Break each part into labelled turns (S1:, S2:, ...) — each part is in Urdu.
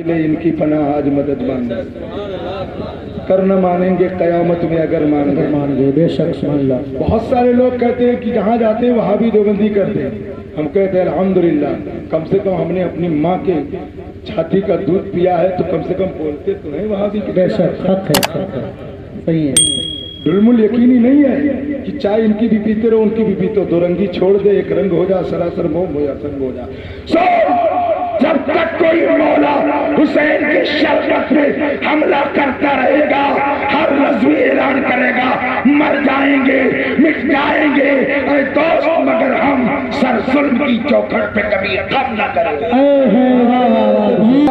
S1: ان کی پناہ آج مدد مانگے، کرنا مانیں گے قیامت میں اگر مان گے بے شک سبحان اللہ۔ بہت سارے لوگ کہتے ہیں کہ جہاں جاتے ہیں وہاں بھی دیوبندی کرتے ہیں، ہم کہتے ہیں الحمدللہ کم سے کم ہم نے اپنی ماں کے چھاتی کا دودھ پیا ہے تو کم سے کم بولتے تو نہیں وہاں بھی بے شک حق ہے صحیح ہے۔ علم یقینی نہیں ہے کہ چائے ان کی بھی پیتے رہو ان کی بھی پیتے، دو رنگی چھوڑ دے ایک رنگ ہو جا، سراسر موم ہو جا، سنگ ہو جا۔ جب تک کوئی مولا حسین کی شربت میں حملہ کرتا رہے گا، ہر رضوی اعلان کرے گا مر جائیں گے مٹ جائیں گے اے دوست، مگر ہم سر ظلم کی چوکھٹ پہ کبھی غم نہ کریں گے۔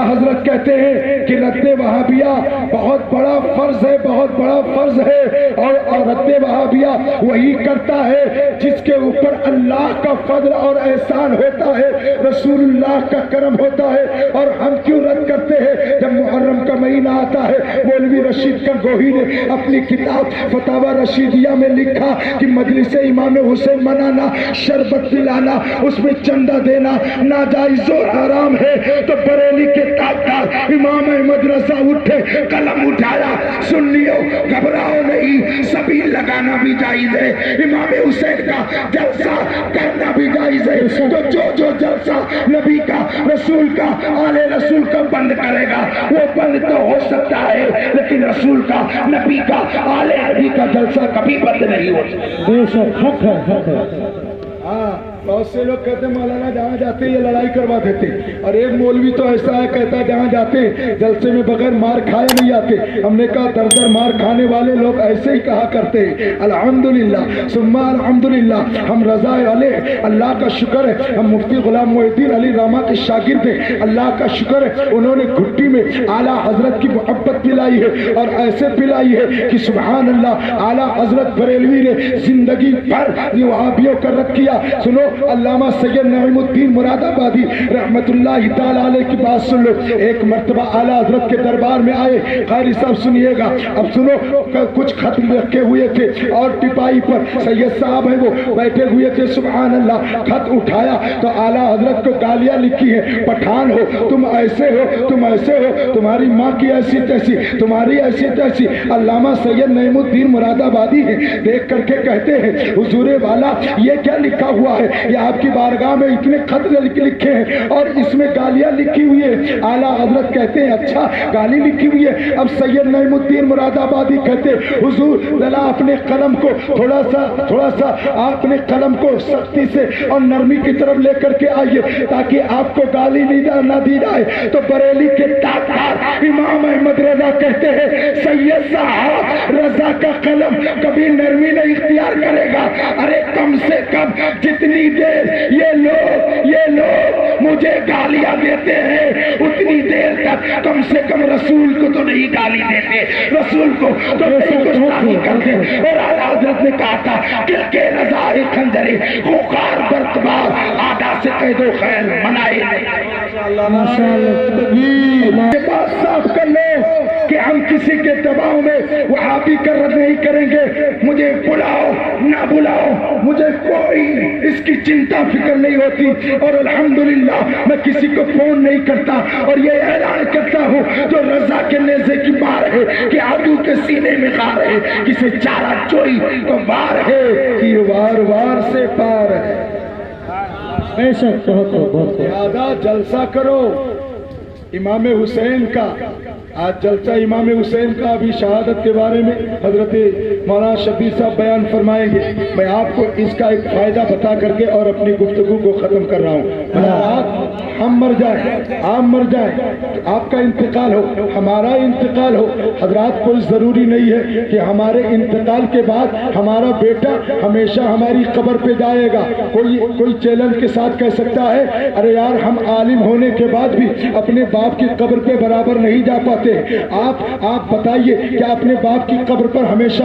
S1: حضرت کہتے ہیں کہ رد وہابیہ بہت بڑا فرض ہے، بہت بڑا فرض ہے، اور رد وہابیہ وہی کرتا ہے جس کے اوپر اللہ کا فضل اور احسان ہوتا ہے، رسول اللہ کا کرم ہوتا ہے۔ اور ہم کیوں رد کرتے ہیں؟ جب محرم کا مہینہ آتا ہے، مولوی رشید گنگوہی نے اپنی کتاب فتاوی رشیدیہ میں لکھا کہ مجلس امام حسین منانا، شربت پلانا، اس میں چندہ دینا ناجائز و حرام ہے۔ تو بریلی کے تاجدار امام احمد رضا اٹھے، قلم اٹھایا، سن لیو گھبراؤ نہیں، سبیل لگانا بھی جائز ہے، امام حسین کا جلسہ کرنا بھی جائز ہے۔ تو جو جلسہ نبی کا، رسول کا، آل رسول کا بند کرے گا وہ بند تو ہو سکتا ہے، لیکن رسول کا، نبی کا، آل نبی کا جلسہ کبھی بند نہیں ہو سکتا۔ بے شک حق ہے، حق ہے۔ بہت سے لوگ کہتے ہیں مولانا جہاں جاتے یہ لڑائی کروا دیتے، اور ایک مولوی تو ایسا ہے کہتا ہے جہاں جاتے جلسے میں بغیر مار کھائے نہیں آتے۔ ہم نے کہا در در مار کھانے والے لوگ ایسے ہی کہا کرتے ہیں الحمدللہ ثم الحمدللہ، ہم رضا علیہ، اللہ کا شکر ہے ہم مفتی غلام محی الدین علی راما کے شاگرد ہیں، اللہ کا شکر ہے انہوں نے گھٹی میں اعلیٰ حضرت کی محبت پلائی ہے، اور ایسے پلائی ہے کہ سبحان اللہ اعلیٰ حضرت بریلوی نے زندگی بھر وہابیوں کا رد کیا۔ سنو علامہ سید نعیم الدین مراد آبادی رحمت اللہ تعالیٰ علیہ کی بات سن لو۔ ایک مرتبہ اعلیٰ حضرت کے دربار میں آئے، قاری صاحب سنیے گا، اب سنو، کچھ خط رکھے ہوئے تھے اور ٹپائی پر سید صاحب ہیں وہ بیٹھے ہوئے تھے، سبحان اللہ، خط اٹھایا تو اعلیٰ حضرت کو گالیاں لکھی ہیں، پٹھان ہو تم، ایسے ہو تم، ایسے ہو، تمہاری ماں کی ایسی تیسی، تمہاری ایسی تیسی۔ علامہ سید نعیم الدین مراد آبادی ہیں، دیکھ کر کے کہتے ہیں حضور والا یہ کیا لکھا ہوا ہے؟ یہ آپ کی بارگاہ میں اتنے خط لکھے ہیں اور اس میں گالیاں لکھی ہوئی ہیں۔ اعلیٰ حضرت کہتے ہیں اچھا گالی لکھی ہوئی ہے؟ اب سید نعیم الدین مراد آبادی کہتے ہیں حضور ذرا اپنے قلم کو تھوڑا سا اپنے قلم کو سختی سے اور نرمی کی طرف لے کر کے آئیے تاکہ آپ کو گالی نہ دی جائے۔ تو بریلی کے تاجدار امام احمد رضا کہتے ہیں سید صاحب رضا کا قلم کبھی نرمی نہیں اختیار کرے گا، ارے کم سے کم جتنی دیر یہ لوگ مجھے گالیاں دیتے ہیں اتنی دیر تک کم سے کم رسول کو تو نہیں گالی دیتے، رسول کو تو نہیں گستاخی کرتے۔ اور اعلیٰ حضرت نے کہا تھا کہ کے رضا خنجری خوخار برتبار آدھا سے قید و خیر منائے بات صاف کر لو کہ ہم کسی کے دباؤ میں وہابی کا رد نہیں کریں گے۔ مجھے بلاؤ نہ بلاؤ مجھے کوئی اس کی چنتا فکر نہیں ہوتی، اور الحمدللہ میں کسی کو فون نہیں کرتا اور یہ اعلان کرتا ہوں جو رضا کے نیزے کی مار ہے کہ عدو کے سینے میں غار ہے، کسی چارہ چوئی کو وار ہے کہ وار وار سے پار ہے۔ بے شک بہت زیادہ جلسہ کرو امام حسین کا۔ آج جلسہ امام حسین کا ابھی شہادت کے بارے میں حضرت مولانا شبیر صاحب بیان فرمائیں گے، میں آپ کو اس کا ایک فائدہ بتا کر کے اور اپنی گفتگو کو ختم کر رہا ہوں۔ ہم مر جائیں، آپ مر جائیں، آپ کا انتقال ہو، ہمارا انتقال ہو، حضرات کوئی ضروری نہیں ہے کہ ہمارے انتقال کے بعد ہمارا بیٹا ہمیشہ ہماری قبر پہ جائے گا۔ کوئی چیلنج کے ساتھ کہہ سکتا ہے ارے یار ہم عالم ہونے کے بعد بھی اپنے باپ کی قبر پہ برابر نہیں جا پاتے۔ آپ بتائیے کہ اپنے باپ کی قبر پر ہمیشہ